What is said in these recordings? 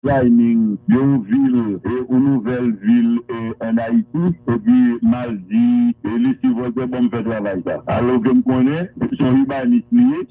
Planning d'une ville et une nouvelle ville en Haïti, et puis mardi, et les civils de bon fait travail. Alors que je connais, son urbanisme,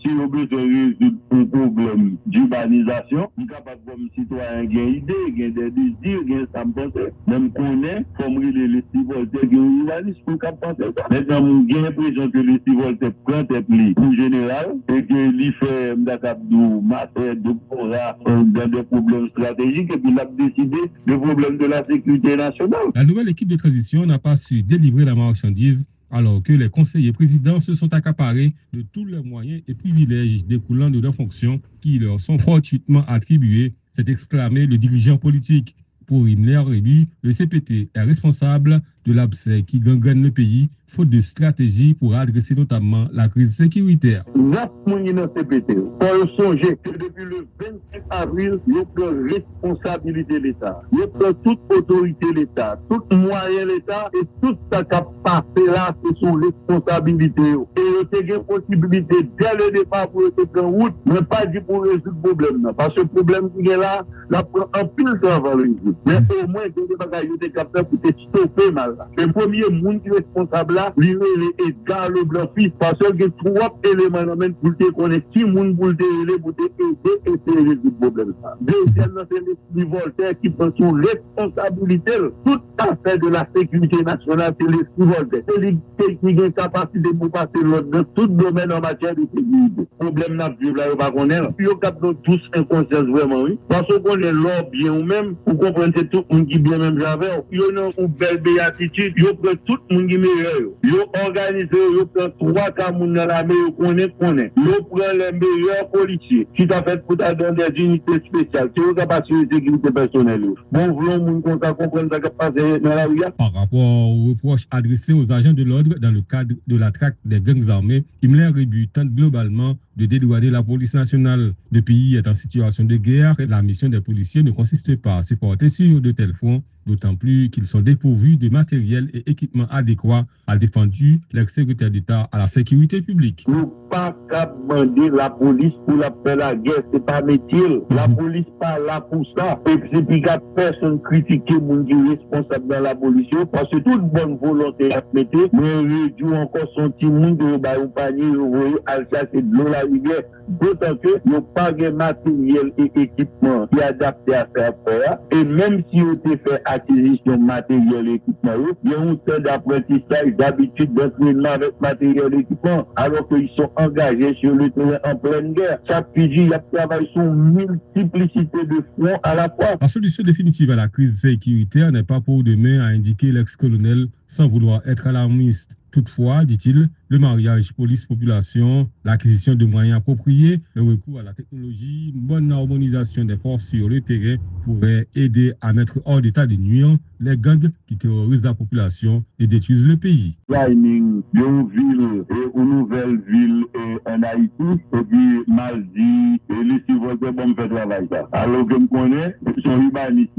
si on veut résoudre un problème d'urbanisation, je suis capable comme citoyen gagner idée, gagner des désirs, gagner ça me penser. Même connaît, comme les civils de urbanisme, pour penser ça. Maintenant, j'ai l'impression que les civils de prennent des plis en général, et que les fait d'Akabdou, Maté, de Pora, dans des problèmes stratégiques, et puis il a décidé le problème de la sécurité nationale. La nouvelle équipe de transition n'a pas su délivrer la marchandise alors que les conseillers présidents se sont accaparés de tous les moyens et privilèges découlant de leurs fonctions qui leur sont fortuitement attribués, s'est exclamé le dirigeant politique. Pour Himmler et lui, le CPT est responsable de l'abcès qui gangrène le pays, faute de stratégie pour adresser notamment la crise sécuritaire. Neuf mouni dans CPT, pour songer que depuis le 25 avril, nous prenons responsabilité de l'État. Nous prenons toute autorité de l'État, tout moyen de l'État, et tout ça qui a passé là, c'est son responsabilité. Et nous avons possibilité dès le départ pour être en route, mais pas dit pour résoudre le problème. Parce que le problème qui est là, la prend un pile travail à résoudre. Mais au moins, il y a des bagages qui sont capables pour te stopper mal. Le premier monde qui est responsable là, lui, il est Edgar Leblanc-Fils, parce qu'il y a trois éléments pour te connaître qui monde pour te aider, pour te aider et te résoudre le problème. Deuxièmement, c'est l'esprit Voltaire qui prend sous responsabilité toute affaire de la sécurité nationale, c'est l'esprit Voltaire. C'est lui qui a une capacité pour passer l'autre dans tout domaine en matière de sécurité. Le problème n'a pas vu là, on va connaître. Puis on capte tous inconscience vraiment, oui. Parce qu'on est là bien ou même, vous comprenez tout le monde qui bien même j'avais. Il y a une belle béatitude, il y a tout le monde qui est meilleur. Il y a organisé, il y a trois camoufles dans la mer, il prend les meilleurs policiers qui t'a fait pour donner des unités spéciales, qui ont capacité de sécurité personnelle. Bon, voulons qu'on comprenne ce qui passe dans la rue. Par rapport aux reproches adressés aux agents de l'ordre dans le cadre de la traque des gangs armés, Himmler et lui tente globalement de dédouaner la police nationale. Le pays est en situation de guerre et la mission des policiers ne consiste pas à se porter sur de tels fronts, d'autant plus qu'ils sont dépourvus de matériel et équipements adéquats, a défendu l'ex-secrétaire d'État à la sécurité publique. Nous pas qu'à demander la police pour la faire la guerre, c'est pas métier. La police pas là pour ça. Et c'est puis qu'à personne critiquer mon qui est responsable dans la police, parce que toute bonne volonté à mettre, mais réduit encore son petit monde de au panier, vous voyez, à chasser de l'eau la rivière. D'autant que nous pas de matériel et équipement qui est adapté à faire affaire. Et même si on te fait acquisition matériel et équipement, il y a un temps d'apprentissage, d'habitude d'entraînement avec matériel et équipement, alors qu'ils sont engagés sur le terrain en pleine guerre. Chaque PJ travaille sur une multiplicité de fronts à la fois. La solution définitive à la crise sécuritaire n'est pas pour demain, a indiqué l'ex-colonel sans vouloir être alarmiste. Toutefois, dit-il, le mariage police-population, l'acquisition de moyens appropriés, le recours à la technologie, une bonne harmonisation des forces sur le terrain pourrait aider à mettre hors d'état de nuire les gangs qui terrorisent la population et détruisent le pays. Planning d'une ville et une nouvelle ville en Haïti, et puis mardi, et les civils de bon fait travail. Alors que je connais, son urbanisme,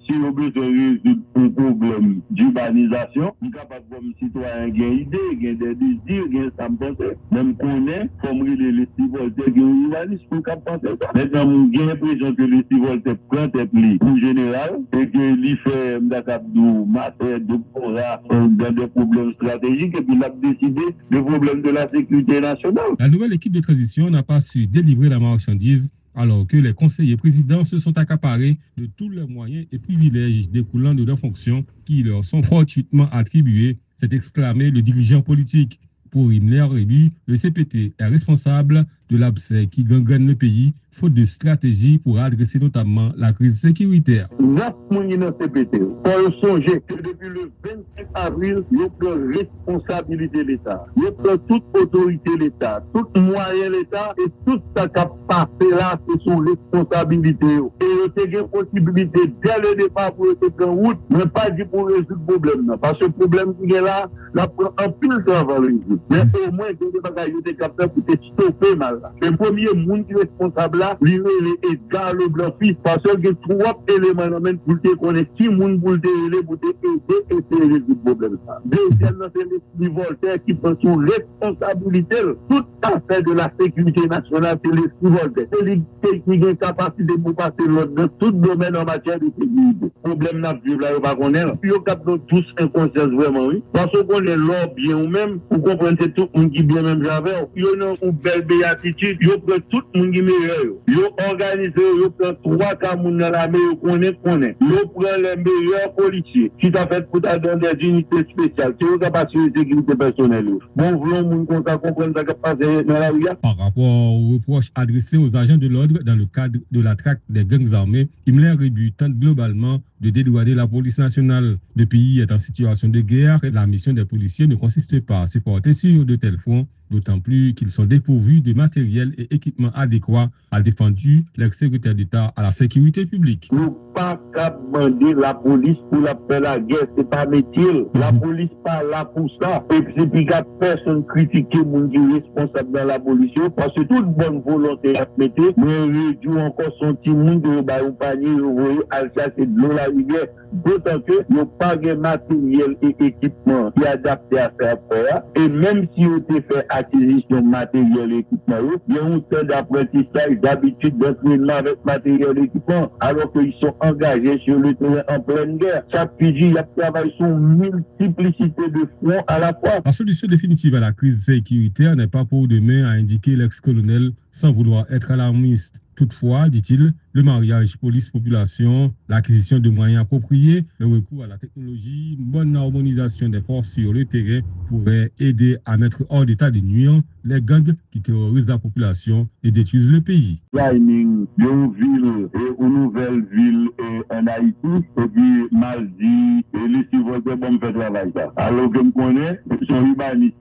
si on veut résoudre un problème d'urbanisation, je suis capable comme citoyen gagner idée, gagner des désirs, gagner ça me penser. Même connaît, comme les civils de urbanisme, pour penser ça. Maintenant, j'ai l'impression que les civils prennent des plis en général, et que les fait d'Akabdou, Maté, de Pora, dans des problèmes stratégiques, et puis il a décidé le problème de la sécurité nationale. La nouvelle équipe de transition n'a pas su délivrer la marchandise alors que les conseillers présidents se sont accaparés de tous les moyens et privilèges découlant de leurs fonctions qui leur sont fortuitement attribués, s'est exclamé le dirigeant politique. Pour Himmler et lui, le CPT est responsable de l'abcès qui gangrène le pays, faute de stratégie pour adresser notamment la crise sécuritaire. Neuf mouni dans CPT, pour songer que depuis le 25 avril, nous prenons responsabilité de l'État. Nous prenons toute autorité de l'État, tout moyen de l'État, et tout ça qui a passé là, c'est son responsabilité. Et nous avons possibilité dès le départ pour être en route, mais pas dit pour résoudre le problème. Parce que le problème qui est là, la prend un pile travail à résoudre. Mais au moins, il y a des bagages qui sont capables pour te stopper mal. mal là. Le premier monde qui est responsable là, lui est Edgar Leblanc-Fils, parce qu'il y a trois éléments dans le pour te connaître qui monde pour te aider, pour te aider et te résoudre le problème. Deuxièmement, c'est l'esprit Voltaire qui prend son responsabilité. Toute affaire de la sécurité nationale, c'est l'esprit Voltaire. C'est lui qui a une capacité pour passer l'autre dans tout domaine en matière de sécurité. Problème n'a plus là, pas connaître. Puis, on capte tous inconscience vraiment, oui. Parce qu'on est là bien ou même, vous comprenez, c'est tout le monde qui bien même j'avais. Ils ont une belle béatitude, ils prennent tout le monde qui est meilleur. Ils organisent, ils prennent trois Cameroun dans la mer, ils connaissent. Ils prennent les meilleurs policiers qui t'a fait pour ta donner des unités spéciales. C'est eux qui ont de sécurité personnelle. Bon, voulons nous comprendre ce qui passe dans la rue. Par rapport aux reproches adressés aux agents de l'ordre dans le cadre de la traque des gangs armés, Himmler Rebu tente globalement de dédouaner la police nationale. Le pays est en situation de guerre et la mission des policiers ne consiste pas à se porter sur de tels fronts, d'autant plus qu'ils sont dépourvus de matériel et équipements adéquats, a défendu l'ex-secrétaire d'État à la sécurité publique. Nous pas qu'à demander la police pour la faire la guerre, c'est pas métier. La police pas là pour ça. Et puis c'est puis qu'à personne critiquer mon qui est responsable dans la police, parce que toute bonne volonté à mettre, mais réduit encore son petit monde de panier, vous voyez, à chasser de l'eau la rivière. D'autant que il n'y a pas de matériel et équipement qui est adapté à faire affaire. Et même si on te fait acquisition matériel et équipement, il y a un temps d'apprentissage, d'habitude d'entraînement avec matériel et équipement, alors qu'ils sont engagés sur le terrain en pleine guerre. Chaque PJ, il y a travaillé sur une multiplicité de fronts à la fois. La solution définitive à la crise sécuritaire n'est pas pour demain, a indiqué l'ex-colonel, sans vouloir être alarmiste. Toutefois, dit-il, le mariage police-population, l'acquisition de moyens appropriés, le recours à la technologie, une bonne harmonisation des forces sur le terrain pourrait aider à mettre hors d'état de nuire les gangs qui terrorisent la population et détruisent le pays. Une ville et une nouvelle ville en Haïti, et puis Maldi, et les civils de bon fait travail. Alors que je connais, son urbanisme,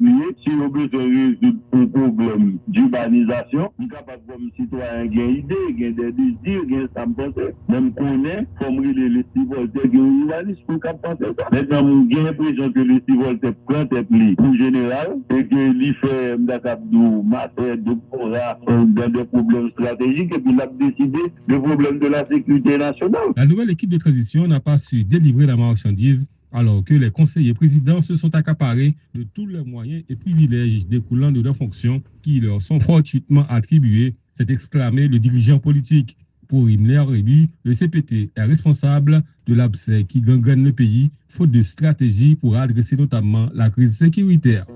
si on veut résoudre un problème d'urbanisation, on est capable comme citoyen gagner idée, des désirs, ça me pense. Même connaît, comme les civoles qui ont urbanisme, pour qu'on pense ça. Maintenant, j'ai l'impression que les civoles prennent des plis en général, et que les fait d'Akabdou, Mater, de Bora, dans des problèmes stratégiques, et puis il a décidé le problème de la sécurité nationale. La nouvelle équipe de transition n'a pas su délivrer la marchandise, alors que les conseillers présidents se sont accaparés de tous les moyens et privilèges découlant de leurs fonctions qui leur sont fortuitement attribués, s'est exclamé le dirigeant politique. Pour Himmler Rebu, le CPT est responsable de l'abcès qui gangrène le pays, faute de stratégie pour adresser notamment la crise sécuritaire.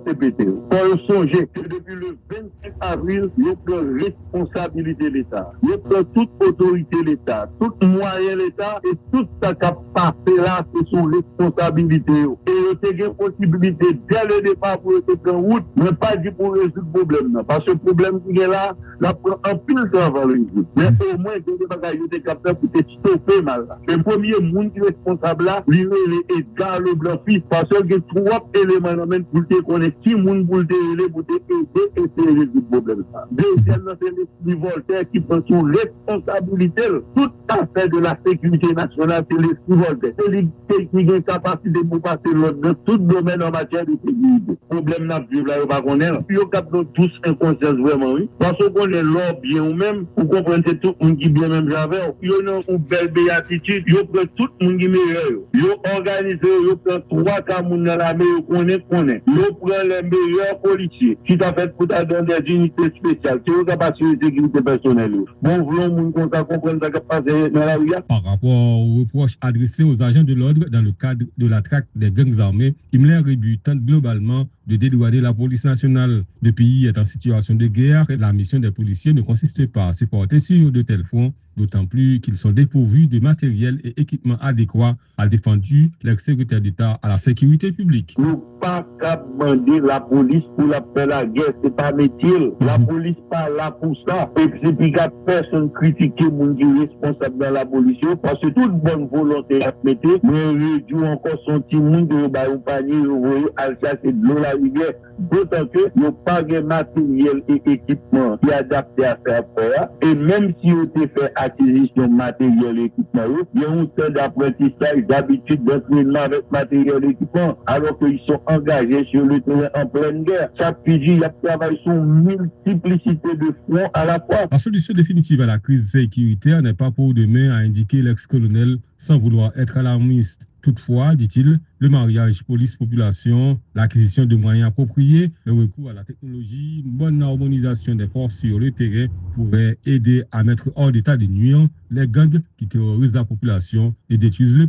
CPT, pour songer que depuis le 25 avril, il prend responsabilité de l'État. Il prend toute autorité de l'État, tout moyen de l'État et tout ce qui a passé là, c'est son responsabilité. Et il y a une possibilité dès le départ pour se prendre route, mais pas dit pour résoudre le problème. Parce que le problème qui est là, la prend en pile travail le résoudre. Mais au moins, il y a des bagages qui sont capables pour te stopper mal là. Le premier monde qui est responsable là, lui, il est Edgar Leblanc-Fils, parce qu'il y a trois éléments dans le pour te connaître qui monde pour te aider, pour te aider et te résoudre le problème. Deuxièmement, c'est l'esprit Voltaire qui prend son responsabilité. Toute affaire de la sécurité nationale, c'est l'esprit Voltaire. C'est lui qui a une capacité pour passer l'autre dans tout domaine en matière de sécurité. Problème n'a plus là, pas connaître. Puis, on capte tous inconscience vraiment, oui. Parce qu'on est là bien ou même, vous comprenez, c'est tout le monde qui bien même j'avais. Ils ont une belle béatitude, ils prennent tout le monde qui est meilleur. Ils organisent, ils prennent trois Cameroun dans la mer, ils connaissent. Ils prennent les meilleurs policiers qui t'a fait pour ta donner des unités spéciales. C'est eux qui ont de sécurité personnelle. Bon, voulons nous comprendre ce qui passe dans la rue. Par rapport aux reproches adressés aux agents de l'ordre dans le cadre de la traque des gangs armés, Himmler Rebu tente globalement de dédouaner la police nationale. Le pays est en situation de guerre et la mission des policiers ne consiste pas à se porter sur de tels fronts, d'autant plus qu'ils sont dépourvus de matériel et équipements adéquats, a défendu l'ex-secrétaire d'État à la sécurité publique. Nous pas qu'à demander la police pour la faire la guerre, c'est pas métier. La police pas là pour ça. Et puis c'est puis qu'à personne critiquer mon qui est responsable dans la police, parce que toute bonne volonté à mettre, mais réduit encore son petit monde de panier, vous voyez, à chasser de l'eau la rivière. D'autant que il n'y a pas de matériel et équipement qui est adapté à faire affaire. Et même si on te fait acquisition matériel et équipement, il y a un temps d'apprentissage, d'habitude d'entraînement avec matériel et équipement, alors qu'ils sont engagés engagé sur le terrain en pleine guerre. Chaque PJ y a travaillé sur une multiplicité de fronts à la fois. La solution définitive à la crise sécuritaire n'est pas pour demain, a indiqué l'ex-colonel sans vouloir être alarmiste. Toutefois, dit-il, le mariage police-population, l'acquisition de moyens appropriés, le recours à la technologie, une bonne harmonisation des forces sur le terrain pourrait aider à mettre hors d'état de nuire les gangs qui terrorisent la population et détruisent le